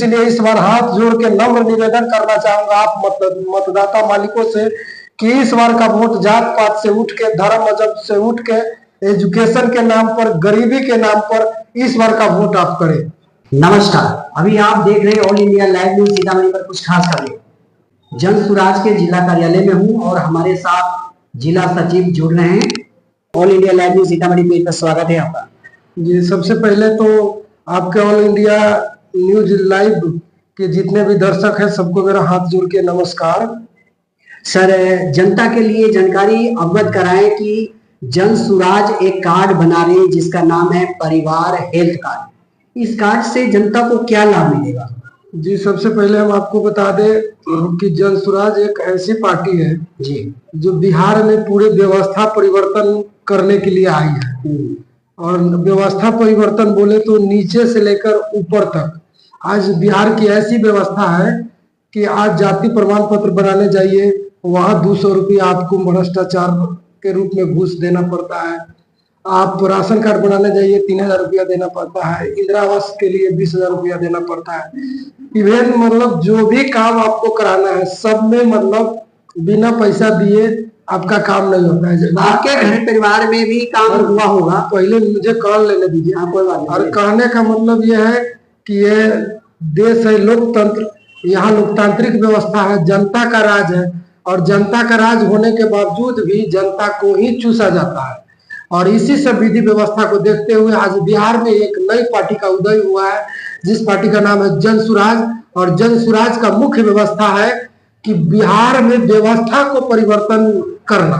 इसलिए इस बार हाथ जोड़ के नम्र निवेदन करना चाहूंगा आप मतदाता मालिकों से कि इस बार का वोट जात पात से उठ के, धर्म मजहब से उठ के, एजुकेशन के नाम पर, गरीबी के नाम पर इस बार का वोट आप करें। नमस्कार, अभी आप देख रहे हैं all India live news Sitamarhi पर कुछ खास खबरें। जन सुराज के जिला कार्यालय में हूं और हमारे साथ जिला सचिव जुड़ रहे हैं। All India live news Sitamarhi page पर स्वागत है आपका। जी, सबसे पहले तो आपके ऑल इंडिया न्यूज लाइव के जितने भी दर्शक हैं सबको मेरा हाथ जोड़ के नमस्कार। सर, जनता के लिए जानकारी अवगत कराएं कि जन सुराज एक कार्ड बना रही है जिसका नाम है परिवार हेल्थ कार्ड। इस कार्ड से जनता को क्या लाभ मिलेगा? जी, सबसे पहले हम आपको बता दें कि जन सुराज एक ऐसी पार्टी है जी जो बिहार में पूरी व्यवस्था परिवर्तन करने के लिए आई है। और व्यवस्था परिवर्तन बोले तो नीचे से लेकर ऊपर तक आज बिहार की ऐसी व्यवस्था है कि आज जाति प्रमाण पत्र बनाने जाइए, वहां 200 रुपया आपको भ्रष्टाचार के रूप में घूस देना पड़ता है। आप राशन कार्ड बनाने जाइए 3000 रुपया देना पड़ता है। इंदिरा आवास के लिए 20,000 रुपया देना पड़ता है। इवेन मतलब जो भी काम आपको कराना है सब में मतलब बिना पैसा दिए आपका काम नहीं होता है। आपके घर परिवार में भी काम हुआ होगा। पहले मुझे कान लेने दीजिए। और कहने का मतलब यह है कि ये देश है लोकतंत्र, यहाँ लोकतांत्रिक व्यवस्था है, जनता का राज है और जनता का राज होने के बावजूद भी जनता को ही चूसा जाता है। और इसी सब विधि व्यवस्था को देखते हुए आज बिहार में एक नई पार्टी का उदय हुआ है जिस पार्टी का नाम है जन सुराज। और जन सुराज का मुख्य व्यवस्था है कि बिहार में व्यवस्था को परिवर्तन करना,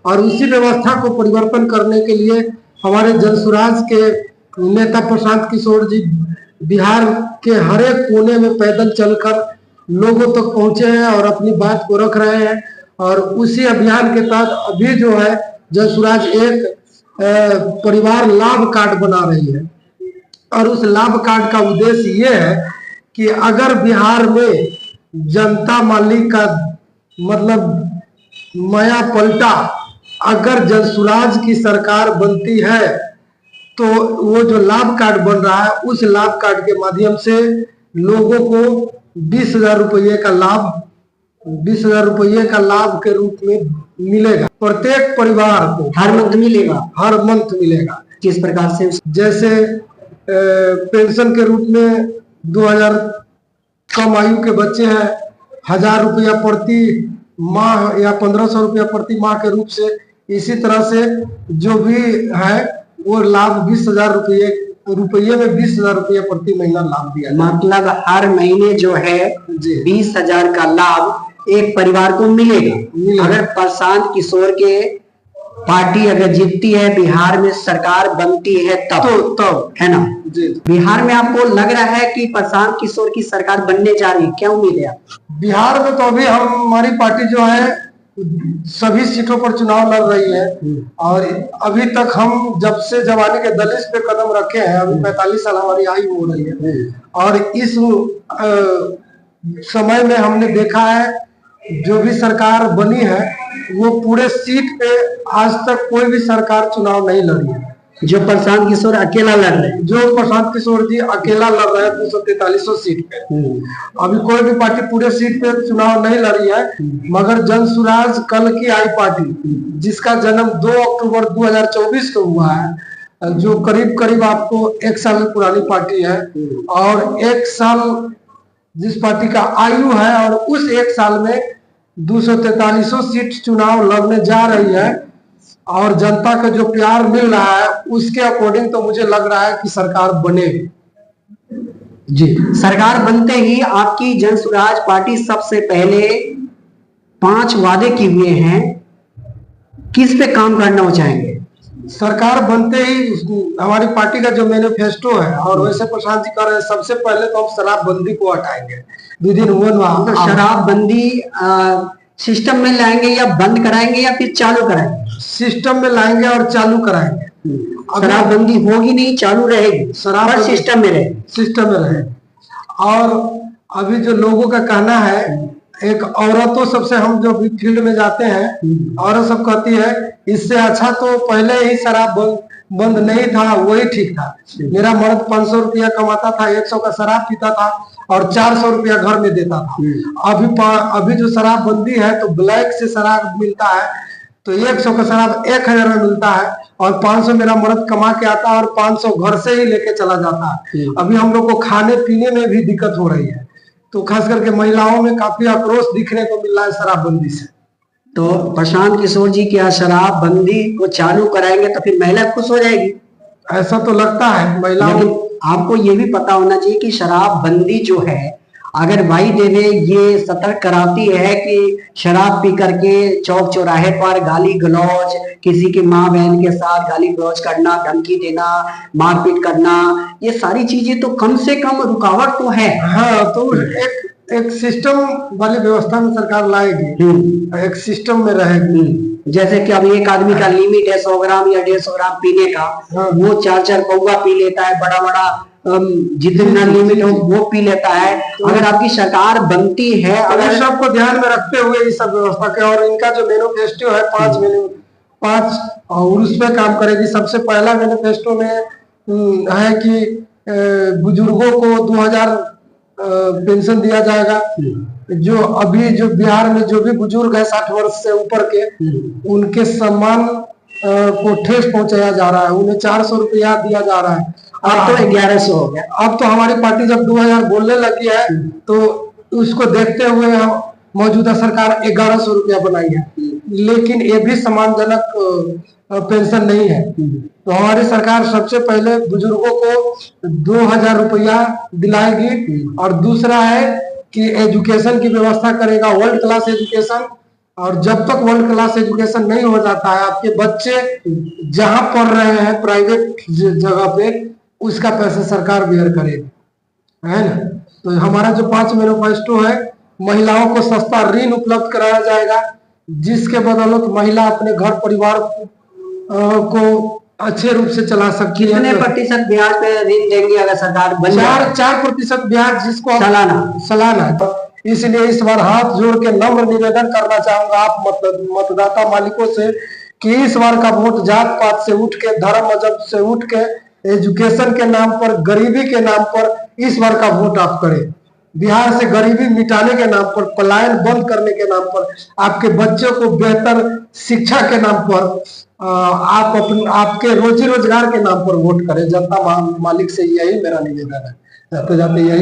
और उसी व्यवस्था को परिवर्तन करने के लिए हमारे जन सुराज के नेता प्रशांत किशोर जी बिहार के हर एक कोने में पैदल चलकर लोगों तक पहुंचे हैं और अपनी बात को रख रहे हैं। और उसी अभियान के तहत अभी जो है जन सुराज एक परिवार लाभ कार्ड बना रही है। और उस लाभ कार्ड का उद्देश्य ये है कि अगर बिहार में जनता मालिक का मतलब माया पलटा, अगर जन सुराज की सरकार बनती है तो वो जो लाभ कार्ड बन रहा है उस लाभ कार्ड के माध्यम से लोगों को 20,000 रुपये का लाभ 20,000 रुपये का लाभ के रूप में मिलेगा। प्रत्येक परिवार को हर मंथ मिलेगा। हर मंथ मिलेगा। किस प्रकार से? जैसे पेंशन के रूप में 2000 कम आयु के बच्चे हैं 1000 रुपया प्रति माह या 1500 रुपया प्रति माह के रूप से, इसी तरह से जो भी है वो लाभ 20,000 रुपये में 20,000 रुपया प्रति महीना लाभ दिया। मतलब हर महीने जो है 20,000 का लाभ एक परिवार को मिलेगा। अगर प्रशांत किशोर के पार्टी अगर जीतती है, बिहार में सरकार बनती है तब है ना जी। बिहार में आपको लग रहा है कि प्रशांत किशोर की सरकार बनने जा रही है, क्या उम्मीद है? बिहार में तो अभी हमारी पार्टी जो है सभी सीटों पर चुनाव लड़ रही है। और अभी तक हम जब से जवानी के दलित पे कदम रखे हैं, अभी 45 साल हमारी आयु हो रही है। और इस समय में हमने देखा है जो भी सरकार बनी है वो पूरे सीट पे आज तक कोई भी सरकार चुनाव नहीं लड़ी है। जो प्रशांत किशोर अकेला लड़ रहे हैं, जो प्रशांत किशोर जी अकेला लड़ रहे हैं 243 सीट पे। अभी कोई भी पार्टी पूरे सीट पे चुनाव नहीं लड़ी है। मगर जन सुराज कल की आई पार्टी जिसका जन्म 2 अक्टूबर 2024 को हुआ है, जो करीब करीब आपको 1 साल पुरानी पार्टी है। और 1 साल जिस पार्टी का आयु है और उस 1 साल में 243 सीट चुनाव लड़ने जा रही है। और जनता का जो प्यार मिल रहा है उसके अकॉर्डिंग तो मुझे लग रहा है कि सरकार बनेगी। जी, सरकार बनते ही आपकी जन सुराज पार्टी सबसे पहले 5 वादे किए हुए हैं, किस पे काम करना वो चाहेंगे? सरकार बनते ही हमारी पार्टी का जो मैनिफेस्टो है, और वैसे प्रशांत जी कर रहे हैं, सबसे पहले तो हम शराबबंदी को हटाएंगे विदिन 1 मंथ। शराबबंदी सिस्टम में लाएंगे या बंद कराएंगे या फिर चालू कराएंगे? सिस्टम में लाएंगे और चालू कराएंगे। शराबबंदी होगी नहीं, चालू रहेगी, शराब सिस्टम में रहेगी। सिस्टम में रहे। और अभी जो लोगों का कहना है एक औरतों सबसे, हम जो भी फील्ड में जाते हैं, औरत सब कहती है इससे अच्छा तो पहले ही शराब बंद नहीं था, वही ठीक था। मेरा मर्द 500 रुपया कमाता था, 100 का शराब पीता था और 400 रुपया घर में देता था। अभी जो शराब बंदी है तो ब्लैक से शराब मिलता है, तो 100 का शराब 1000 में मिलता है और 500 मेरा मर्द कमा के आता है और 500 घर से ही लेके चला जाता है। अभी हम लोग को खाने पीने में भी दिक्कत हो रही है, तो खास करके महिलाओं में काफी आक्रोश दिखने को मिल रहा है शराबबंदी से। तो प्रशांत किशोर जी क्या शराब बंदी को चालू कराएंगे तो फिर महिला खुश हो जाएगी? ऐसा तो लगता है महिलाओं। आपको ये भी पता होना चाहिए कि शराब बंदी जो है, अगर भाई देने ये सतर्क कराती है कि शराब पी करके चौक चौराहे पर गाली गलौज, किसी की माँ बहन के साथ गाली गलौज करना, धमकी देना, मारपीट करना, ये सारी चीजें तो कम से कम रुकावट तो है। हाँ, तो एक सिस्टम वाली व्यवस्था में सरकार लाएगी, एक सिस्टम में रहेगी। जैसे कि अब एक आदमी का लिमिट है 100 ग्राम या 150 ग्राम पीने का, वो 4-4 पौवा पी लेता है, बड़ा बड़ा जितना लिमिट हो वो पी लेता है। तो अगर आपकी सरकार बनती है, अगर सबको ध्यान में रखते हुए इस सब व्यवस्था के, और इनका जो मैनिफेस्टो है 5 और उस पर काम करेगी। सबसे पहला मैनिफेस्टो में है कि बुजुर्गों को 2000 पेंशन दिया जाएगा। जो अभी जो बिहार में जो भी बुजुर्ग है 60 वर्ष से ऊपर के, उनके सम्मान को ठेस पहुंचाया जा रहा है, उन्हें 400 रुपया दिया जा रहा है। अब तो 1100 हो गया। अब तो हमारी पार्टी जब 2000 बोलने लगी है तो उसको देखते हुए मौजूदा सरकार 1100 रुपया बनाई है, लेकिन ये भी सम्मानजनक पेंशन नहीं है। तो हमारी सरकार सबसे पहले बुजुर्गों को 2000 रुपया दिलाएगी, और दूसरा है कि एजुकेशन की व्यवस्था करेगा, वर्ल्ड क्लास एजुकेशन। और जब तक वर्ल्ड क्लास एजुकेशन नहीं हो जाता है, आपके बच्चे जहां पढ़ रहे हैं प्राइवेट जगह पे, उसका पैसा सरकार बेयर करेगी, है ना। तो हमारा जो 5 मैनिफेस्टो है, महिलाओं को सस्ता ऋण उपलब्ध कराया जाएगा, जिसके बदौलत महिला अपने घर परिवार को अच्छे रूप से चला सकती है। कितने प्रतिशत ब्याज पे ऋण देंगे अगर सरकार बन जाए? 4% ब्याज, जिसको सालाना। तो इसलिए इस बार हाथ जोड़ के नम्र निवेदन करना चाहूंगा आप मतदाता मालिकों से कि इस बार का वोट जात पात से उठ के, धर्म मजहब से उठ के, एजुकेशन के नाम पर, गरीबी के नाम पर इस बार का वोट आप करें। बिहार से गरीबी मिटाने के नाम पर, पलायन बंद करने के नाम पर, आपके बच्चों को बेहतर शिक्षा के नाम पर, आप आपके रोजी रोजगार के नाम पर वोट करें। जनता मालिक से यही मेरा निवेदन है। जाते जाते यही